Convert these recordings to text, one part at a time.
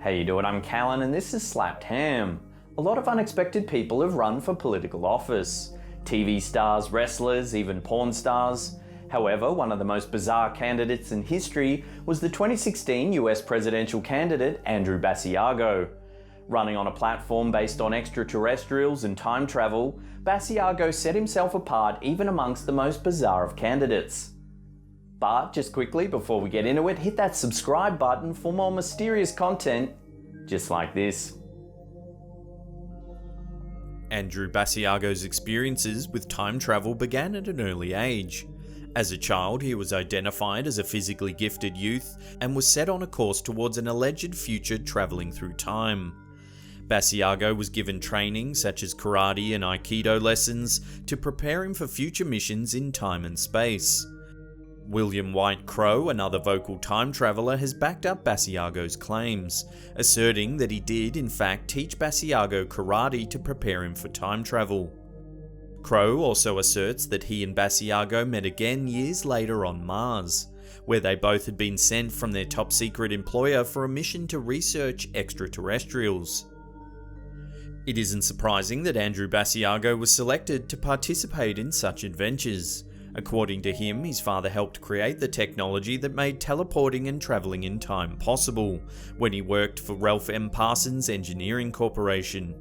How you doing? I'm Callan and this is Slapped Ham. A lot of unexpected people have run for political office. TV stars, wrestlers, even porn stars. However, one of the most bizarre candidates in history was the 2016 US presidential candidate Andrew Basiago. Running on a platform based on extraterrestrials and time travel, Basiago set himself apart even amongst the most bizarre of candidates. But just quickly before we get into it, hit that subscribe button for more mysterious content just like this. Andrew Basiago's experiences with time travel began at an early age. As a child, he was identified as a physically gifted youth and was set on a course towards an alleged future travelling through time. Basiago was given training such as karate and aikido lessons to prepare him for future missions in time and space. William White Crowe, another vocal time traveller, has backed up Basiago's claims, asserting that he did in fact teach Basiago karate to prepare him for time travel. Crowe also asserts that he and Basiago met again years later on Mars, where they both had been sent from their top secret employer for a mission to research extraterrestrials. It isn't surprising that Andrew Basiago was selected to participate in such adventures. According to him, his father helped create the technology that made teleporting and travelling in time possible when he worked for Ralph M. Parsons Engineering Corporation.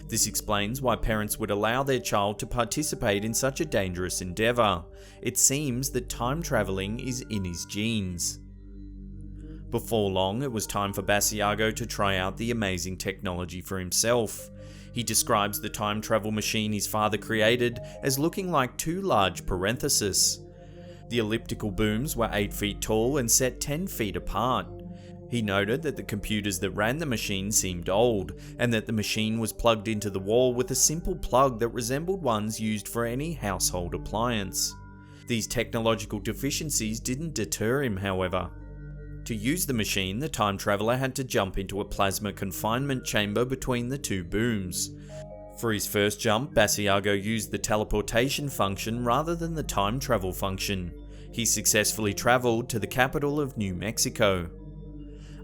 This explains why parents would allow their child to participate in such a dangerous endeavour. It seems that time travelling is in his genes. Before long, it was time for Basiago to try out the amazing technology for himself. He describes the time travel machine his father created as looking like two large parentheses. The elliptical booms were 8 feet tall and set 10 feet apart. He noted that the computers that ran the machine seemed old, and that the machine was plugged into the wall with a simple plug that resembled ones used for any household appliance. These technological deficiencies didn't deter him, however. To use the machine, the time traveller had to jump into a plasma confinement chamber between the two booms. For his first jump, Basiago used the teleportation function rather than the time travel function. He successfully travelled to the capital of New Mexico.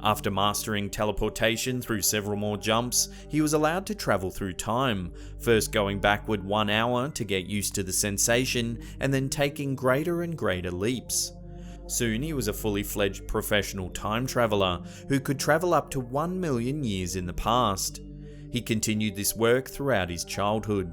After mastering teleportation through several more jumps, he was allowed to travel through time, first going backward 1 hour to get used to the sensation, and then taking greater and greater leaps. Soon he was a fully fledged professional time traveller who could travel up to 1 million years in the past. He continued this work throughout his childhood.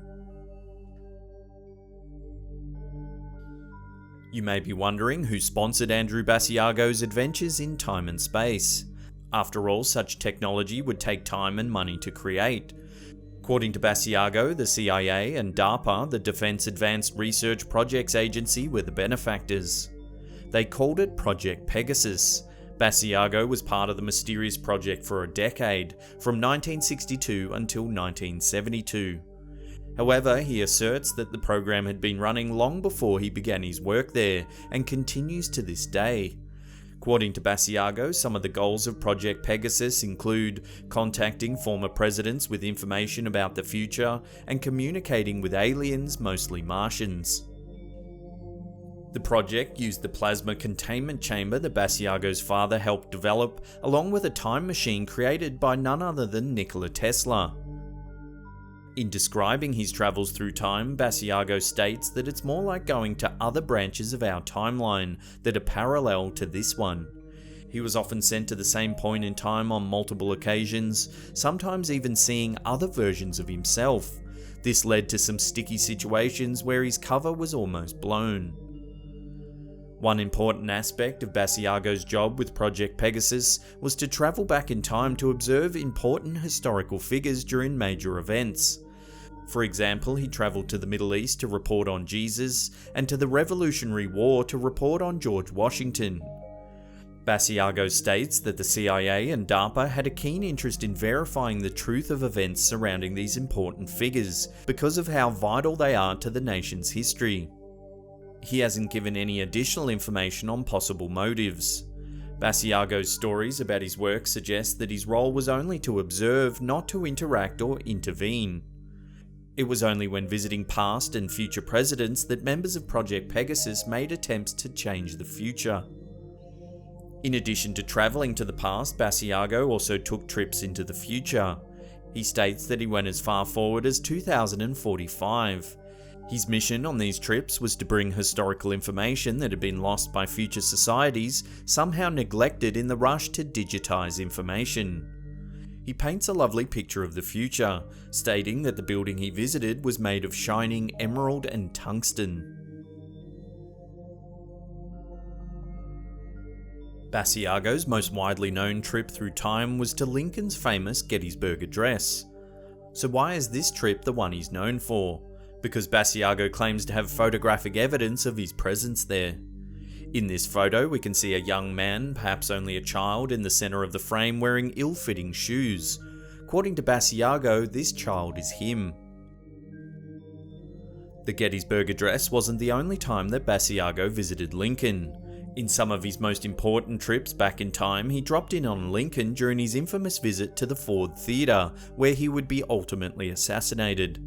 You may be wondering who sponsored Andrew Basiago's adventures in time and space. After all, such technology would take time and money to create. According to Basiago, the CIA and DARPA, the Defense Advanced Research Projects Agency, were the benefactors. They called it Project Pegasus. Basiago was part of the mysterious project for a decade, from 1962 until 1972. However, he asserts that the program had been running long before he began his work there, and continues to this day. According to Basiago, some of the goals of Project Pegasus include contacting former presidents with information about the future, and communicating with aliens, mostly Martians. The project used the plasma containment chamber that Basiago's father helped develop, along with a time machine created by none other than Nikola Tesla. In describing his travels through time, Basiago states that it's more like going to other branches of our timeline that are parallel to this one. He was often sent to the same point in time on multiple occasions, sometimes even seeing other versions of himself. This led to some sticky situations where his cover was almost blown. One important aspect of Basiago's job with Project Pegasus was to travel back in time to observe important historical figures during major events. For example, he travelled to the Middle East to report on Jesus, and to the Revolutionary War to report on George Washington. Basiago states that the CIA and DARPA had a keen interest in verifying the truth of events surrounding these important figures, because of how vital they are to the nation's history. He hasn't given any additional information on possible motives. Basiago's stories about his work suggest that his role was only to observe, not to interact or intervene. It was only when visiting past and future presidents that members of Project Pegasus made attempts to change the future. In addition to travelling to the past, Basiago also took trips into the future. He states that he went as far forward as 2045. His mission on these trips was to bring historical information that had been lost by future societies, somehow neglected in the rush to digitise information. He paints a lovely picture of the future, stating that the building he visited was made of shining emerald and tungsten. Basiago's most widely known trip through time was to Lincoln's famous Gettysburg Address. So why is this trip the one he's known for? Because Basiago claims to have photographic evidence of his presence there. In this photo, we can see a young man, perhaps only a child, in the centre of the frame wearing ill-fitting shoes. According to Basiago, this child is him. The Gettysburg Address wasn't the only time that Basiago visited Lincoln. In some of his most important trips back in time, he dropped in on Lincoln during his infamous visit to the Ford Theatre, where he would be ultimately assassinated.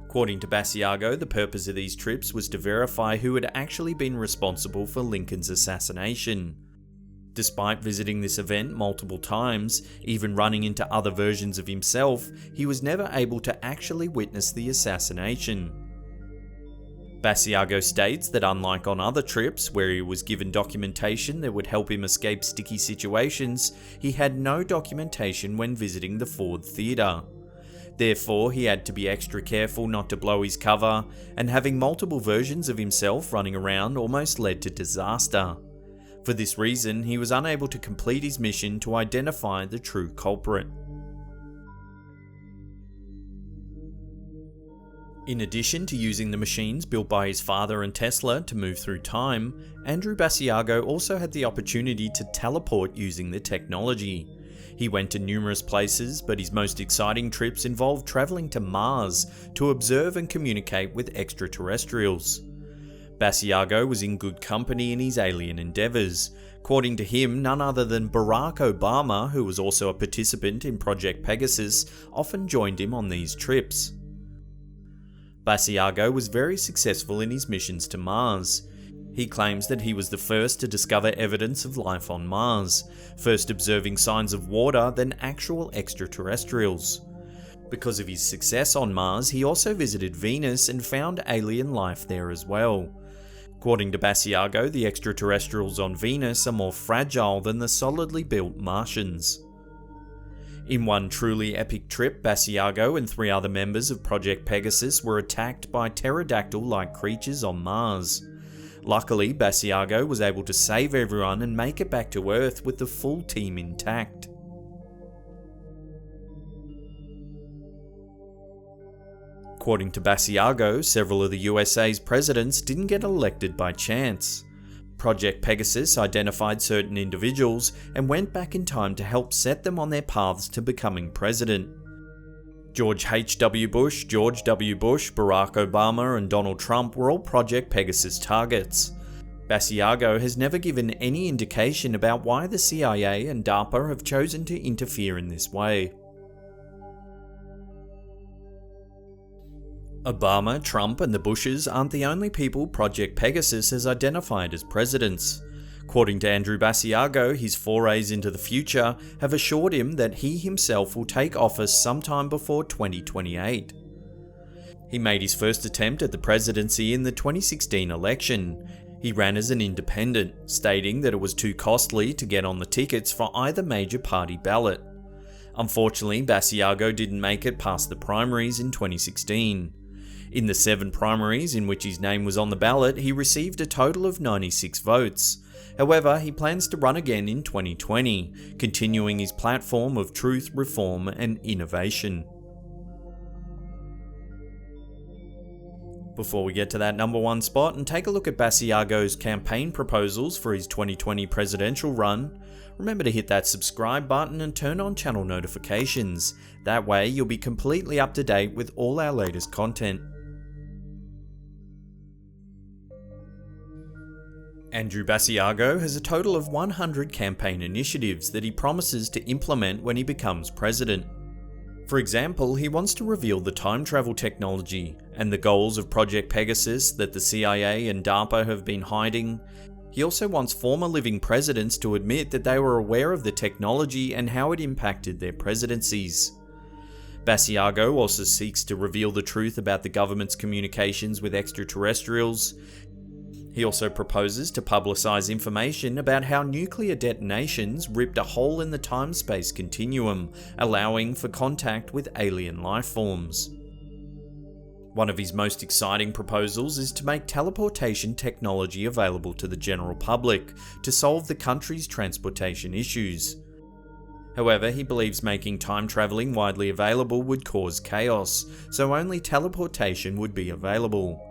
According to Basiago, the purpose of these trips was to verify who had actually been responsible for Lincoln's assassination. Despite visiting this event multiple times, even running into other versions of himself, he was never able to actually witness the assassination. Basiago states that unlike on other trips, where he was given documentation that would help him escape sticky situations, he had no documentation when visiting the Ford Theatre. Therefore, he had to be extra careful not to blow his cover, and having multiple versions of himself running around almost led to disaster. For this reason, he was unable to complete his mission to identify the true culprit. In addition to using the machines built by his father and Tesla to move through time, Andrew Basiago also had the opportunity to teleport using the technology. He went to numerous places, but his most exciting trips involved travelling to Mars to observe and communicate with extraterrestrials. Basiago was in good company in his alien endeavours. According to him, none other than Barack Obama, who was also a participant in Project Pegasus, often joined him on these trips. Basiago was very successful in his missions to Mars. He claims that he was the first to discover evidence of life on Mars, first observing signs of water, then actual extraterrestrials. Because of his success on Mars, he also visited Venus and found alien life there as well. According to Basiago, the extraterrestrials on Venus are more fragile than the solidly built Martians. In one truly epic trip, Basiago and 3 other members of Project Pegasus were attacked by pterodactyl-like creatures on Mars. Luckily, Basiago was able to save everyone and make it back to Earth with the full team intact. According to Basiago, several of the USA's presidents didn't get elected by chance. Project Pegasus identified certain individuals and went back in time to help set them on their paths to becoming president. George H.W. Bush, George W. Bush, Barack Obama, and Donald Trump were all Project Pegasus targets. Basiago has never given any indication about why the CIA and DARPA have chosen to interfere in this way. Obama, Trump, and the Bushes aren't the only people Project Pegasus has identified as presidents. According to Andrew Basiago, his forays into the future have assured him that he himself will take office sometime before 2028. He made his first attempt at the presidency in the 2016 election. He ran as an independent, stating that it was too costly to get on the tickets for either major party ballot. Unfortunately, Basiago didn't make it past the primaries in 2016. In the 7 primaries in which his name was on the ballot, he received a total of 96 votes. However, he plans to run again in 2020, continuing his platform of truth, reform, and innovation. Before we get to that number 1 spot and take a look at Basiago's campaign proposals for his 2020 presidential run, remember to hit that subscribe button and turn on channel notifications. That way you'll be completely up to date with all our latest content. Andrew Basiago has a total of 100 campaign initiatives that he promises to implement when he becomes president. For example, he wants to reveal the time travel technology and the goals of Project Pegasus that the CIA and DARPA have been hiding. He also wants former living presidents to admit that they were aware of the technology and how it impacted their presidencies. Basiago also seeks to reveal the truth about the government's communications with extraterrestrials. He also proposes to publicize information about how nuclear detonations ripped a hole in the time-space continuum, allowing for contact with alien life forms. One of his most exciting proposals is to make teleportation technology available to the general public to solve the country's transportation issues. However, he believes making time travelling widely available would cause chaos, so only teleportation would be available.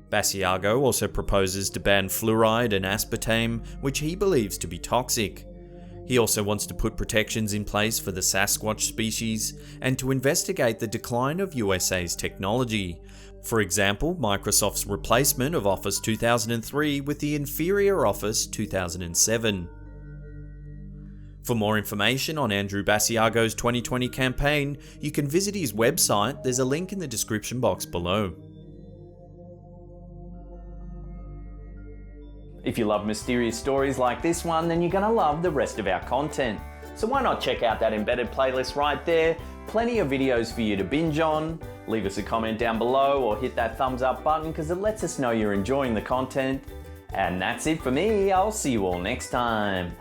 Basiago also proposes to ban fluoride and aspartame, which he believes to be toxic. He also wants to put protections in place for the Sasquatch species and to investigate the decline of USA's technology. For example, Microsoft's replacement of Office 2003 with the inferior Office 2007. For more information on Andrew Basiago's 2020 campaign, you can visit his website. There's a link in the description box below. If you love mysterious stories like this one, then you're gonna love the rest of our content. So why not check out that embedded playlist right there? Plenty of videos for you to binge on. Leave us a comment down below or hit that thumbs up button because it lets us know you're enjoying the content. And that's it for me. I'll see you all next time.